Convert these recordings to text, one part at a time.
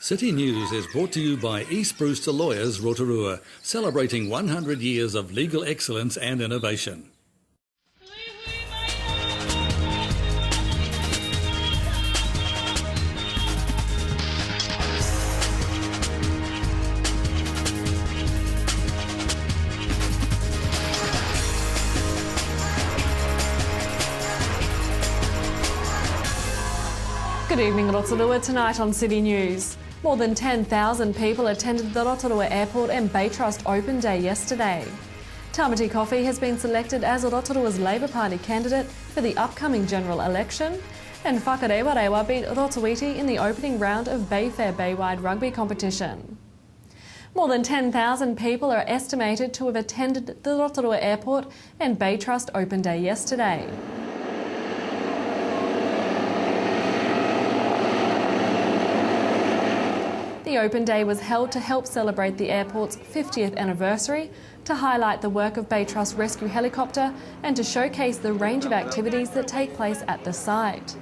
City News is brought to you by East Brewster Lawyers Rotorua, celebrating 100 years of legal excellence and innovation. Good evening, Rotorua. Tonight on City News. More than 10,000 people attended the Rotorua Airport and Bay Trust Open Day yesterday. Tamati Coffee has been selected as Rotorua's Labour Party candidate for the upcoming general election. And Whakarewa beat Rotoiti in the opening round of Bayfair Baywide rugby competition. More than 10,000 people are estimated to have attended the Rotorua Airport and Bay Trust Open Day yesterday. The Open Day was held to help celebrate the airport's 50th anniversary, to highlight the work of Bay Trust Rescue Helicopter and to showcase the range of activities that take place at the site.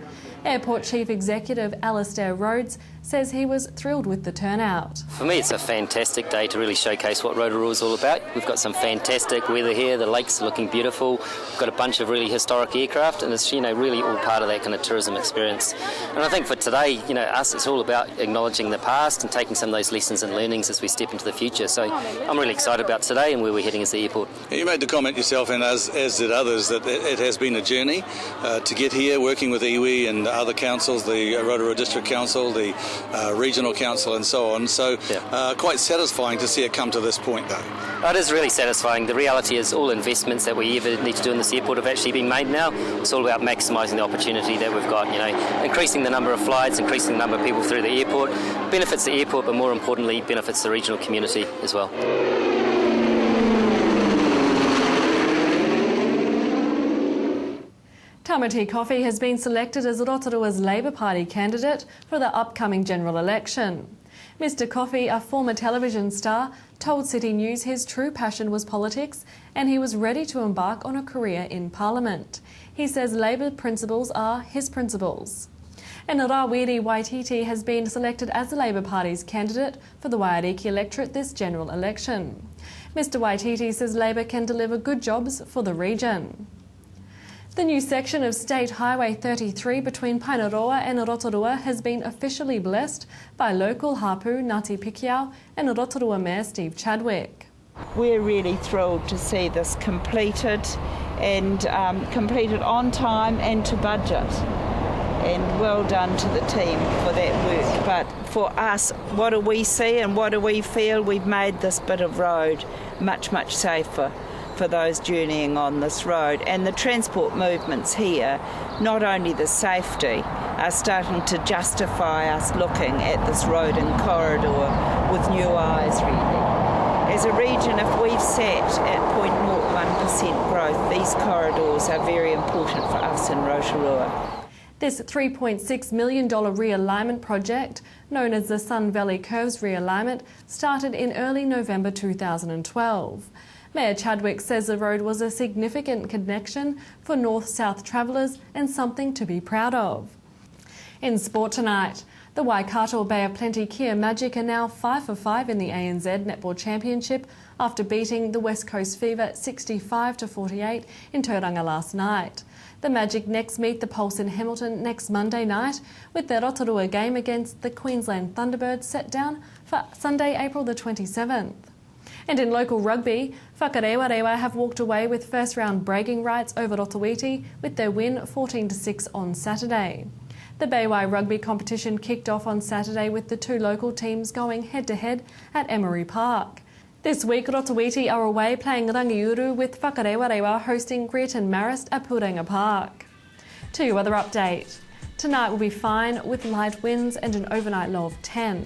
Airport Chief Executive Alastair Rhodes says he was thrilled with the turnout. For me, it's a fantastic day to really showcase what Rotorua is all about. We've got some fantastic weather here, the lakes are looking beautiful, we've got a bunch of really historic aircraft, and it's really all part of that kind of tourism experience. And I think for today, us, it's all about acknowledging the past and taking some of those lessons and learnings as we step into the future. So I'm really excited about today and where we're heading as the airport. You made the comment yourself, and as did others, that it has been a journey to get here, working with iwi and other councils, the Rotorua District Council, the Regional Council and so on. So quite satisfying to see it come to this point, though. It is really satisfying. The reality is all investments that we ever need to do in this airport have actually been made now. It's all about maximising the opportunity that we've got, increasing the number of flights, increasing the number of people through the airport. Benefits the airport, but more importantly, benefits the regional community as well. Tamati Coffee has been selected as Rotorua's Labour Party candidate for the upcoming general election. Mr Coffee, a former television star, told City News his true passion was politics and he was ready to embark on a career in Parliament. He says Labour principles are his principles. And Rawiri Waititi has been selected as the Labour Party's candidate for the Waiariki electorate this general election. Mr Waititi says Labour can deliver good jobs for the region. The new section of State Highway 33 between Painaroa and Rotorua has been officially blessed by local hapu Ngāti Pikiau and Rotorua Mayor Steve Chadwick. We're really thrilled to see this completed and completed on time and to budget. And well done to the team for that work. But for us, what do we see and what do we feel? We've made this bit of road much, much safer for those journeying on this road, and the transport movements here, not only the safety, are starting to justify us looking at this road and corridor with new eyes really. As a region, if we've sat at 0.01% growth, these corridors are very important for us in Rotorua. This $3.6 million realignment project, known as the Sun Valley Curves Realignment, started in early November 2012. Mayor Chadwick says the road was a significant connection for north-south travellers and something to be proud of. In sport tonight, the Waikato Bay of Plenty Kia Magic are now 5 for 5 in the ANZ Netball Championship after beating the West Coast Fever 65-48 in Tauranga last night. The Magic next meet the Pulse in Hamilton next Monday night, with their Rotorua game against the Queensland Thunderbirds set down for Sunday, April the 27th. And in local rugby, Whakarewa have walked away with first-round bragging rights over Rotoiti with their win 14-6 on Saturday. The Baywai rugby competition kicked off on Saturday with the two local teams going head-to-head at Emery Park. This week, Rotoiti are away playing Rangiuru with Whakarewa hosting Greaton Marist at Puranga Park. To your weather update. Tonight will be fine with light winds and an overnight low of 10.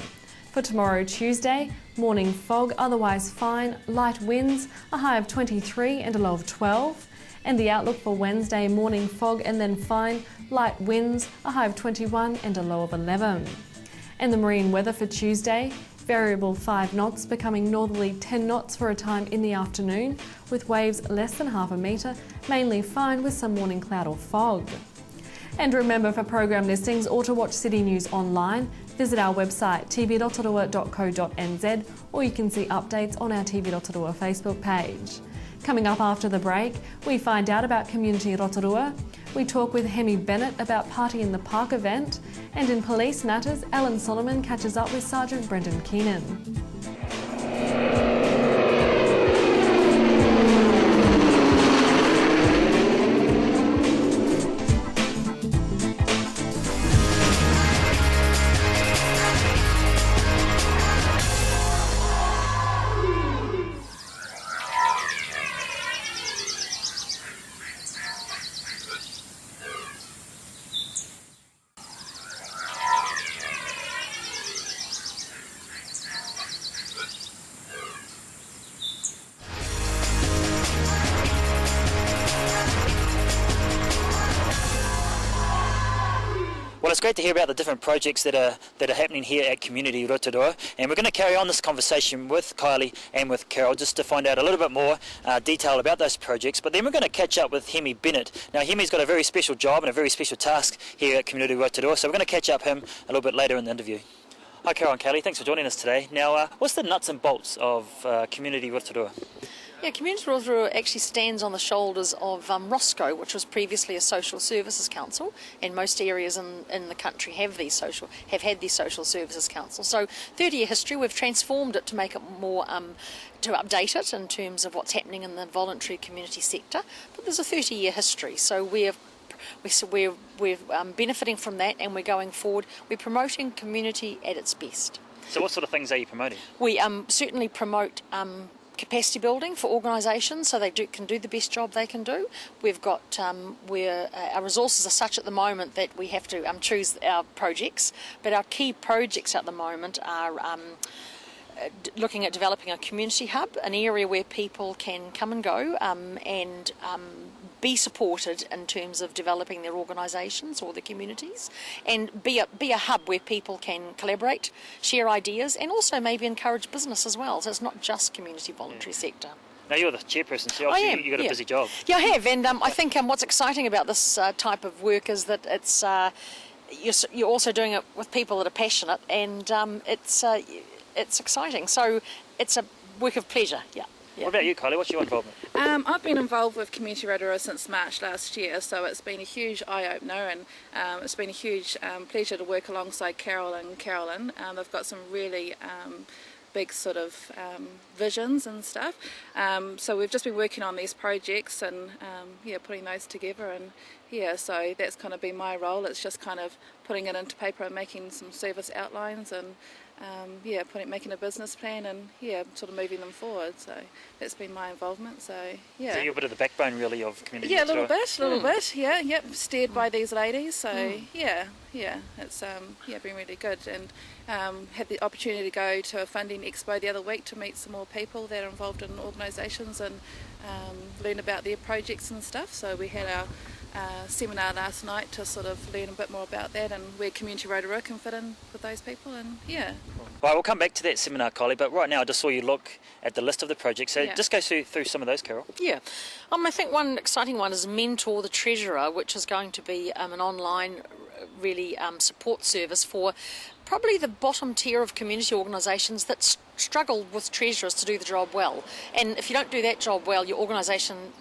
For tomorrow, Tuesday, morning fog, otherwise fine, light winds, a high of 23 and a low of 12. And the outlook for Wednesday, morning fog and then fine, light winds, a high of 21 and a low of 11. And the marine weather for Tuesday, variable 5 knots becoming northerly 10 knots for a time in the afternoon, with waves less than half a metre, mainly fine with some morning cloud or fog. And remember, for program listings or to watch City News online, Visit our website tvrotorua.co.nz or you can see updates on our TV Rotorua Facebook page. Coming up after the break, we find out about Community Rotorua, we talk with Hemi Bennett about Party in the Park event, and in police matters, Alan Solomon catches up with Sergeant Brendan Keenan. Well, it's great to hear about the different projects that are happening here at Community Rotorua, and we're going to carry on this conversation with Kylie and with Carol just to find out a little bit more detail about those projects. But then we're going to catch up with Hemi Bennett. Now, Hemi's got a very special job and a very special task here at Community Rotorua, so we're going to catch up him a little bit later in the interview. Hi, Carol and Kylie, thanks for joining us today. Now, what's the nuts and bolts of Community Rotorua? Yeah, Community Rotorua actually stands on the shoulders of Roscoe, which was previously a social services council, and most areas in the country have had these social services councils. So 30-year history, we've transformed it to make it more, to update it in terms of what's happening in the voluntary community sector, but there's a 30-year history, so we're benefiting from that, and we're going forward. We're promoting community at its best. So what sort of things are you promoting? We certainly promote capacity building for organisations so they can do the best job they can do. We've got our resources are such at the moment that we have to choose our projects, but our key projects at the moment are looking at developing a community hub, an area where people can come and go and be supported in terms of developing their organisations or their communities, and be a hub where people can collaborate, share ideas, and also maybe encourage business as well. So it's not just community voluntary sector. Now, you're the chairperson, so obviously you've got a busy job. Yeah, I have, and I think what's exciting about this type of work is that it's you're also doing it with people that are passionate, and it's exciting. So it's a work of pleasure, yeah. What about you, Kylie? What's your involvement? I've been involved with Community Rotorua since March last year, so it's been a huge eye-opener, and it's been a huge pleasure to work alongside Carol and Carolyn. They've got some really big sort of visions and stuff. So we've just been working on these projects and putting those together, and so that's kind of been my role. It's just kind of putting it into paper and making some service outlines and making a business plan and sort of moving them forward. So that's been my involvement. So So you're a bit of the backbone really of Community a Rotorua? little bit. Steered by these ladies. So it's been really good, and had the opportunity to go to a funding expo the other week to meet some more people that are involved in organisations and learn about their projects and stuff. So we had our seminar last night to sort of learn a bit more about that and where Community Rotorua can fit in with those people, and Right, we'll come back to that seminar, Kylie, but right now I just saw you look at the list of the projects, so just go through some of those, Carol. Yeah, I think one exciting one is Mentor the Treasurer, which is going to be an online really support service for probably the bottom tier of community organisations that struggle with treasurers to do the job well. And if you don't do that job well, your organisation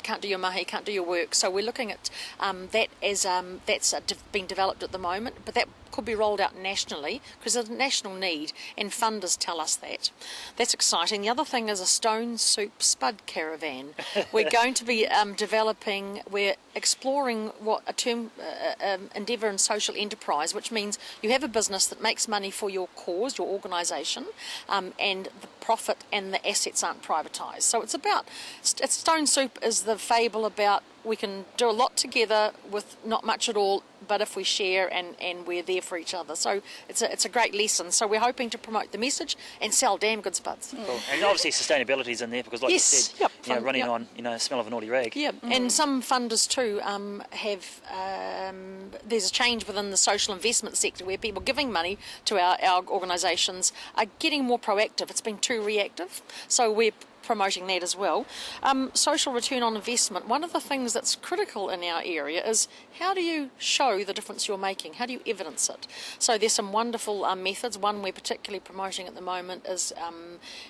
can't do your mahi, can't do your work. So we're looking at that as that's being developed at the moment, but that could be rolled out nationally because there's a national need, and funders tell us that. That's exciting. The other thing is a stone soup spud caravan. We're going to be we're exploring what a term endeavour in social enterprise, which means you have a business that makes money for your cause, your organisation, and the profit and the assets aren't privatised. So it's stone soup is the fable about we can do a lot together with not much at all, but if we share and we're there for each other. So it's a great lesson. So we're hoping to promote the message and sell damn good spuds. Cool. And obviously sustainability is in there because, like you said, running on smell of a naughty rag. Yeah, and some funders too have. There's a change within the social investment sector where people giving money to our organisations are getting more proactive. It's been too reactive. So we're promoting that as well. Social return on investment. One of the things that's critical in our area is how do you show the difference you're making? How do you evidence it? So there's some wonderful methods. One we're particularly promoting at the moment is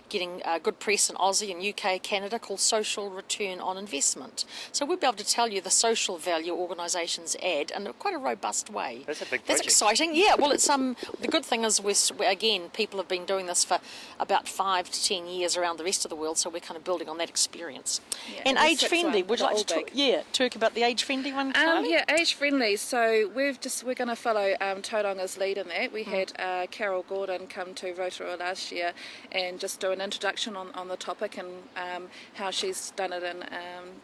getting good press in Aussie and UK, Canada, called social return on investment. So we'll be able to tell you the social value organisations add in quite a robust way. That's a big project. That's exciting. Yeah, well, it's the good thing is again, people have been doing this for about 5 to 10 years around the rest of the world, so we're kind of building on that experience. Yeah, and age-friendly, would you like to talk about the age-friendly one, Carly? Yeah, age-friendly. So we're going to follow Tauranga's lead in that. We had Carol Gordon come to Rotorua last year and just do an introduction on the topic and how she's done it in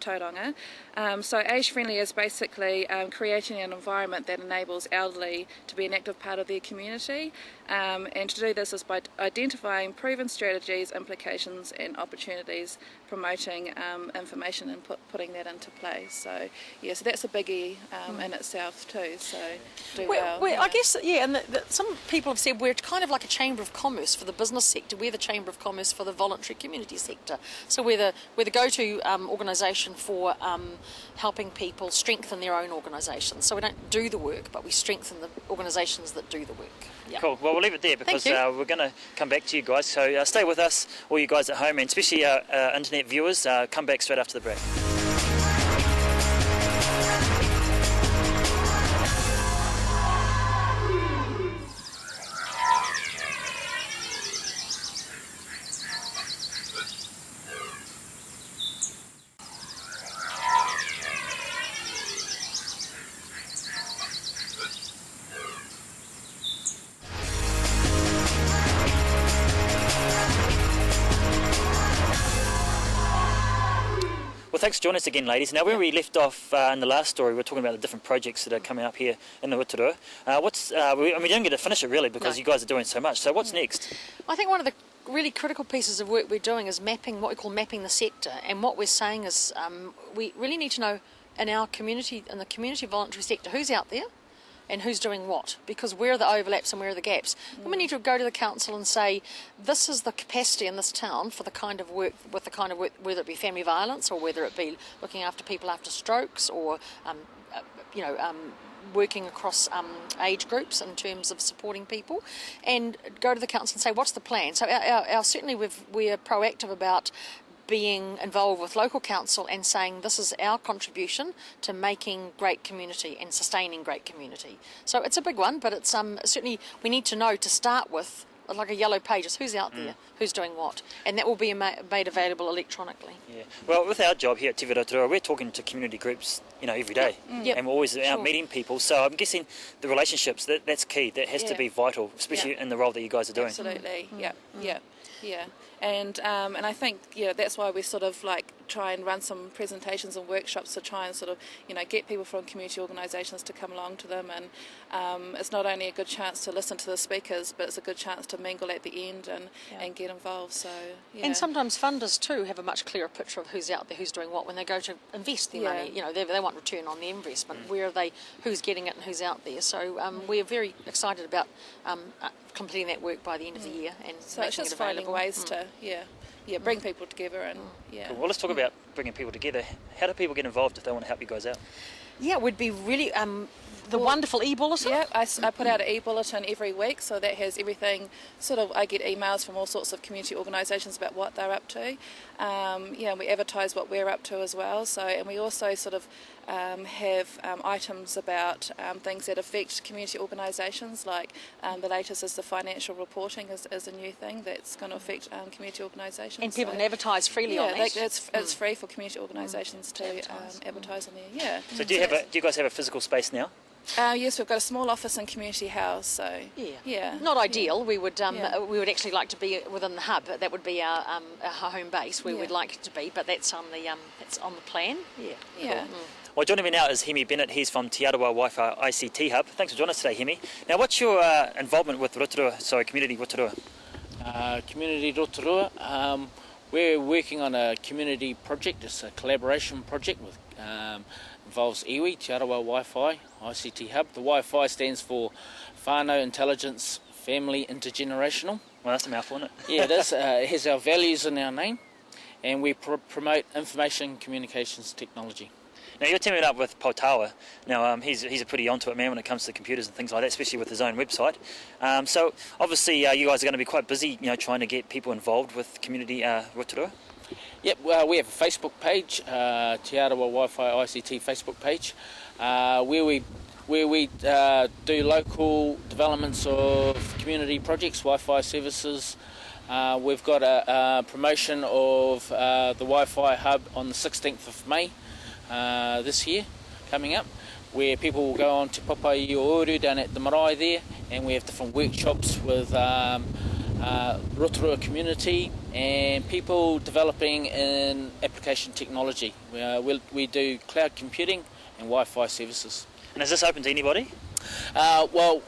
Tauranga. So age-friendly is basically creating an environment that enables elderly to be an active part of their community. And to do this is by identifying proven strategies, implications and opportunities, promoting information and putting that into place. So yeah, so that's a biggie in itself too. So do well. I guess, and some people have said we're kind of like a chamber of commerce for the business sector. We're the chamber of commerce for the voluntary community sector. So we're the go-to organisation for helping people strengthen their own organisations. So we don't do the work, but we strengthen the organisations that do the work. Yeah. Cool. Well, we'll leave it there because we're going to come back to you guys. So stay with us, all you guys at home, and especially our internet viewers. Come back straight after the break. Well, thanks for joining us again, ladies. Now, when we left off in the last story, we were talking about the different projects that are coming up here in the Rotorua. We didn't get to finish it really because you guys are doing so much. So what's next? I think one of the really critical pieces of work we're doing is mapping, what we call mapping the sector. And what we're saying is we really need to know in our community, in the community voluntary sector, who's out there and who's doing what, because where are the overlaps and where are the gaps. Then we need to go to the council and say, this is the capacity in this town for the kind of work, with the kind of work, whether it be family violence or whether it be looking after people after strokes or, working across age groups in terms of supporting people, and go to the council and say, what's the plan? So certainly we're proactive about being involved with local council and saying this is our contribution to making great community and sustaining great community. So it's a big one, but it's certainly we need to know to start with, like a yellow pages, who's out there, who's doing what, and that will be made available electronically. Yeah. Well, with our job here at TV Rotorua, we're talking to community groups, every day, and we're always out meeting people. So I'm guessing the relationships that's key. That has to be vital, especially in the role that you guys are doing. Absolutely. Yeah. And I think that's why we sort of like try and run some presentations and workshops to try and sort of get people from community organisations to come along to them, and it's not only a good chance to listen to the speakers, but it's a good chance to mingle at the end and get involved. So and sometimes funders too have a much clearer picture of who's out there, who's doing what when they go to invest their money. They want return on the investment. Where are they? Who's getting it and who's out there? So we're very excited about completing that work by the end of the year, and so it's just finding ways to bring people together and Cool. Well, let's talk about bringing people together. How do people get involved if they want to help you guys out? Yeah, it would be really wonderful e-bulletin. Yeah, I put out an e-bulletin every week, so that has everything. I get emails from all sorts of community organisations about what they're up to. We advertise what we're up to as well. So, and we also sort of have items about things that affect community organisations, like the latest is the financial reporting is a new thing that's going to affect community organisations. And people can advertise freely on that. It's free for community organisations to advertise on there. Yeah. So do you guys have a physical space now? Yes, we've got a small office in Community House. So not ideal. We would actually like to be within the hub. That would be our home base where we'd like it to be. But that's on the plan. Yeah. Cool. Well, joining me now is Hemi Bennett. He's from Te Arawa Wi-Fi ICT Hub. Thanks for joining us today, Hemi. Now, what's your involvement with Community Rotorua? Community Rotorua, we're working on a community project. It's a collaboration project with involves iwi, Te Arawa Wi-Fi ICT Hub. The Wi-Fi stands for Whānau Intelligence Family Intergenerational. Well, that's a mouthful, isn't it? Yeah, it is. It has our values in our name. and we promote information communications technology. Now you're teaming up with Rotorua. Now he's a pretty onto it man when it comes to computers and things like that, especially with his own website. So obviously you guys are going to be quite busy, trying to get people involved with community Rotorua. Yep, well, we have a Facebook page, Te Arawa Wi-Fi ICT Facebook page, where we do local developments of community projects, Wi-Fi services. We've got a promotion of the Wi-Fi hub on the 16th of May this year coming up, where people will go on to Papai Oru down at the marae there, and we have different workshops with Rotorua community and people developing in application technology. We do cloud computing and Wi-Fi services. And is this open to anybody? Well,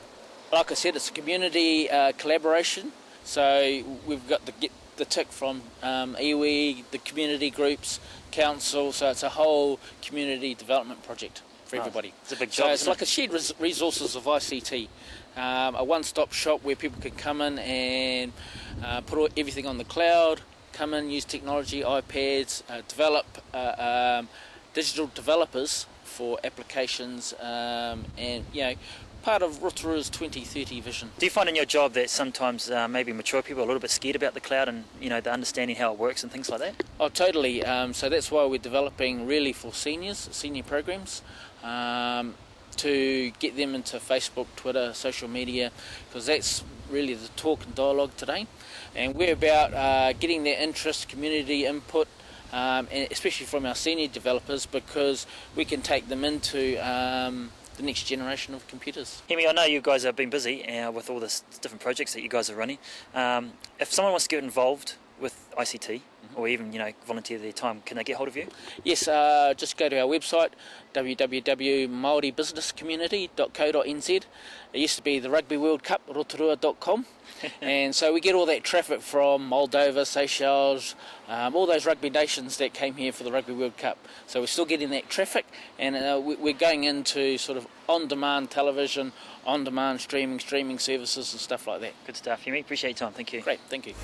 like I said, it's a community collaboration, so we've got the tick from iwi, the community groups, council, so it's a whole community development project for everybody. It's a big job. So it's like a shared resources of ICT, a one-stop shop where people can come in and put everything on the cloud, come in, use technology, iPads, develop digital developers for applications, and part of Rotorua's 2030 vision. Do you find in your job that sometimes maybe mature people are a little bit scared about the cloud and the understanding how it works and things like that? Oh, totally. So that's why we're developing really for senior programs, to get them into Facebook, Twitter, social media, because that's really the talk and dialogue today. And we're about getting their interest, community input, and especially from our senior developers, because we can take them into the next generation of computers. Hemi, I know you guys have been busy with all the different projects that you guys are running. If someone wants to get involved with ICT, or even volunteer their time, can they get hold of you? Yes, just go to our website, www.maoribusinesscommunity.co.nz. It used to be the Rugby World Cup, rotorua.com. And so we get all that traffic from Moldova, Seychelles, all those rugby nations that came here for the Rugby World Cup. So we're still getting that traffic, and we're going into sort of on-demand television, on-demand streaming services and stuff like that. Good stuff, Hemi. Appreciate your time. Thank you. Great, thank you.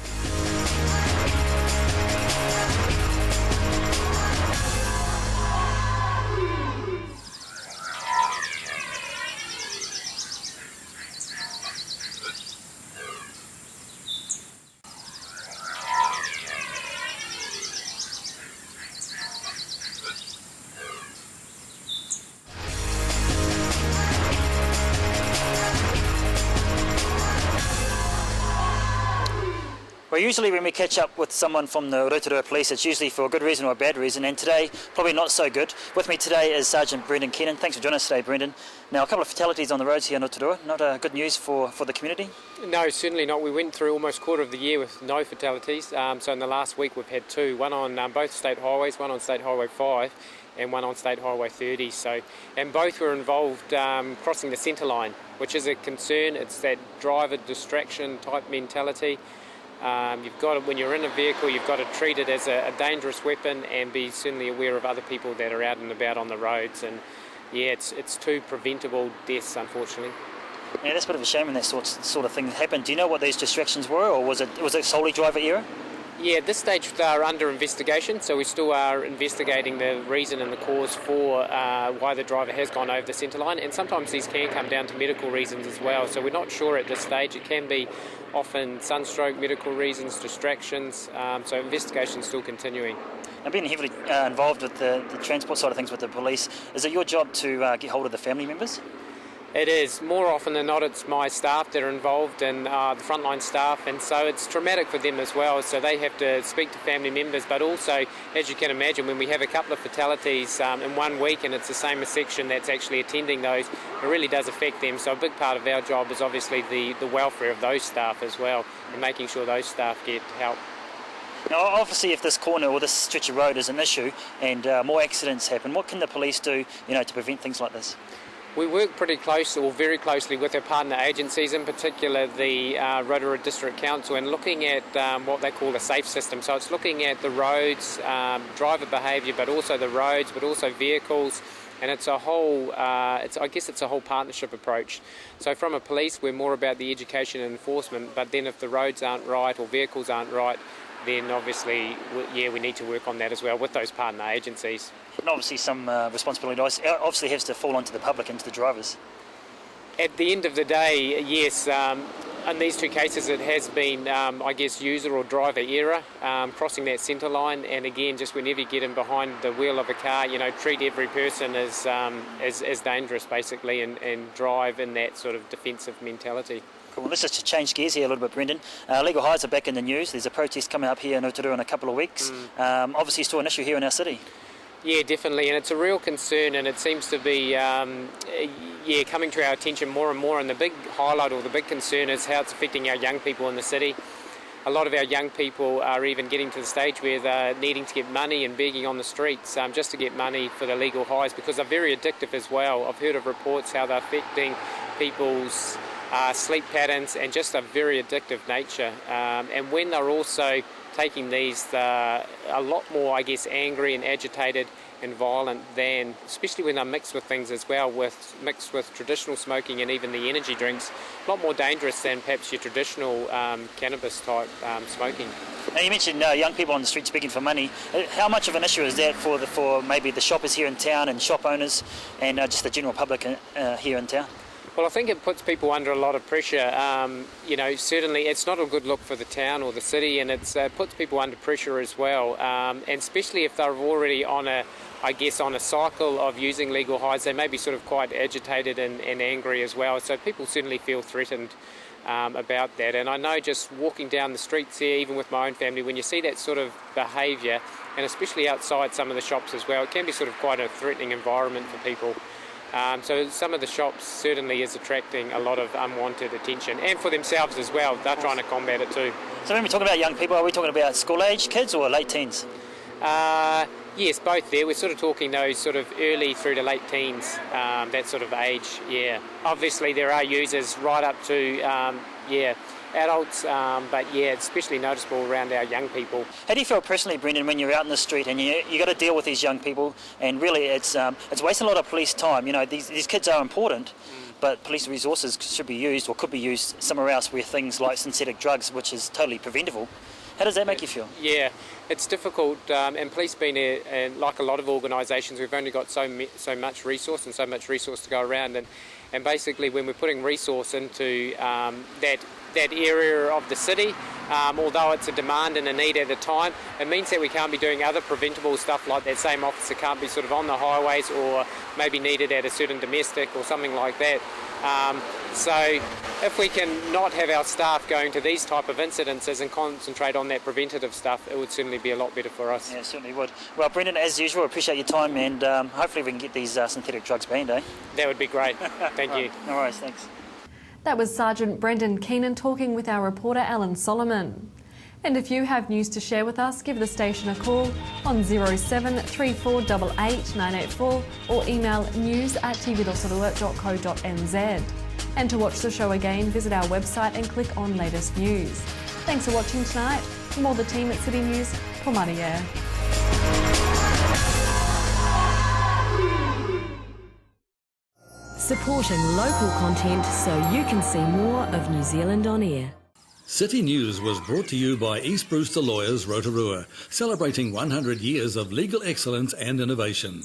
Well, usually when we catch up with someone from the Rotorua Police, it's usually for a good reason or a bad reason, and today, probably not so good. With me today is Sergeant Brendan Kennan. Thanks for joining us today, Brendan. Now, a couple of fatalities on the roads here in Rotorua. Not good news for the community? No, certainly not. We went through almost quarter of the year with no fatalities. So in the last week we've had two, one on both state highways, one on State Highway 5 and one on State Highway 30. And both were involved crossing the centre line, which is a concern. It's that driver distraction type mentality. You've got to, when you're in a vehicle, you've got to treat it as a dangerous weapon and be certainly aware of other people that are out and about on the roads. And yeah, it's two preventable deaths, unfortunately. Yeah, that's a bit of a shame when that sort of thing happened. Do you know what these distractions were, or was it solely driver error? Yeah, at this stage they are under investigation, so we still are investigating the reason and the cause for why the driver has gone over the centre line, and sometimes these can come down to medical reasons as well, so we're not sure at this stage. It can be often sunstroke, medical reasons, distractions, so investigation's still continuing. Now, being heavily involved with the transport side of things with the police, is it your job to get hold of the family members? It is. More often than not, it's my staff that are involved and the frontline staff, and so it's traumatic for them as well. So they have to speak to family members, but also, as you can imagine, when we have a couple of fatalities in 1 week and it's the same section that's actually attending those, it really does affect them. So a big part of our job is obviously the welfare of those staff as well, and making sure those staff get help. Now, obviously, if this corner or this stretch of road is an issue and more accidents happen, what can the police do, to prevent things like this? We work pretty closely, or very closely, with our partner agencies, in particular the Rotorua District Council, and looking at what they call a safe system. So it's looking at the roads, driver behaviour, but also the roads, but also vehicles, and it's a whole. I guess it's a whole partnership approach. So from a police, we're more about the education and enforcement, but then if the roads aren't right or vehicles aren't right, then obviously, we need to work on that as well with those partner agencies. And obviously some responsibility obviously has to fall onto the public and to the drivers. At the end of the day, yes, in these two cases it has been, I guess, user or driver error, crossing that centre line, and again, just whenever you get in behind the wheel of a car, treat every person as dangerous basically, and drive in that sort of defensive mentality. Cool. Well, let's just change gears here a little bit, Brendan. Legal highs are back in the news. There's a protest coming up here in Rotorua in a couple of weeks. Obviously still an issue here in our city. Yeah, definitely, and it's a real concern, and it seems to be coming to our attention more and more, and the big highlight or the big concern is how it's affecting our young people in the city. A lot of our young people are even getting to the stage where they're needing to get money and begging on the streets just to get money for the legal highs, because they're very addictive as well. I've heard of reports how they're affecting people's sleep patterns and just a very addictive nature. And when they're also taking these, a lot more, I guess, angry and agitated and violent than, especially when they're mixed with things as well, mixed with traditional smoking and even the energy drinks, a lot more dangerous than perhaps your traditional cannabis type smoking. Now you mentioned young people on the streets begging for money. How much of an issue is that for maybe the shoppers here in town and shop owners and just the general public here in town? Well, I think it puts people under a lot of pressure. Certainly it's not a good look for the town or the city, and it puts people under pressure as well. And especially if they're already on a cycle of using legal highs, they may be sort of quite agitated and angry as well. So people certainly feel threatened about that. And I know just walking down the streets here, even with my own family, when you see that sort of behaviour, and especially outside some of the shops as well, it can be sort of quite a threatening environment for people. So some of the shops certainly is attracting a lot of unwanted attention, and for themselves as well. They're trying to combat it too. So when we talk about young people, are we talking about school-age kids or late teens? Yes, both there. We're sort of talking those sort of early through to late teens, that sort of age, yeah. Obviously there are users right up to, adults, but yeah, it's especially noticeable around our young people. How do you feel personally, Brendan, when you're out in the street and you got to deal with these young people, and really it's wasting a lot of police time? These kids are important, but police resources should be used or could be used somewhere else where things like synthetic drugs, which is totally preventable. How does that make you feel? Yeah, it's difficult, and police being like a lot of organisations, we've only got so much resource and so much resource to go around, and basically when we're putting resource into that area of the city, although it's a demand and a need at a time, it means that we can't be doing other preventable stuff, like that same officer can't be sort of on the highways or maybe needed at a certain domestic or something like that. So if we can not have our staff going to these type of incidences and concentrate on that preventative stuff, it would certainly be a lot better for us. Yeah, it certainly would. Well, Brendan, as usual, appreciate your time, and hopefully we can get these synthetic drugs banned, eh? That would be great. Thank you. No worries, thanks. That was Sergeant Brendan Keenan talking with our reporter Alan Solomon. And if you have news to share with us, give the station a call on 07 3488 984 or email news@tvrotorua.co.nz. And to watch the show again, visit our website and click on latest news. Thanks for watching tonight. From all the team at City News, Pomaria. Supporting local content so you can see more of New Zealand on air. City News was brought to you by East Brewster Lawyers Rotorua, celebrating 100 years of legal excellence and innovation.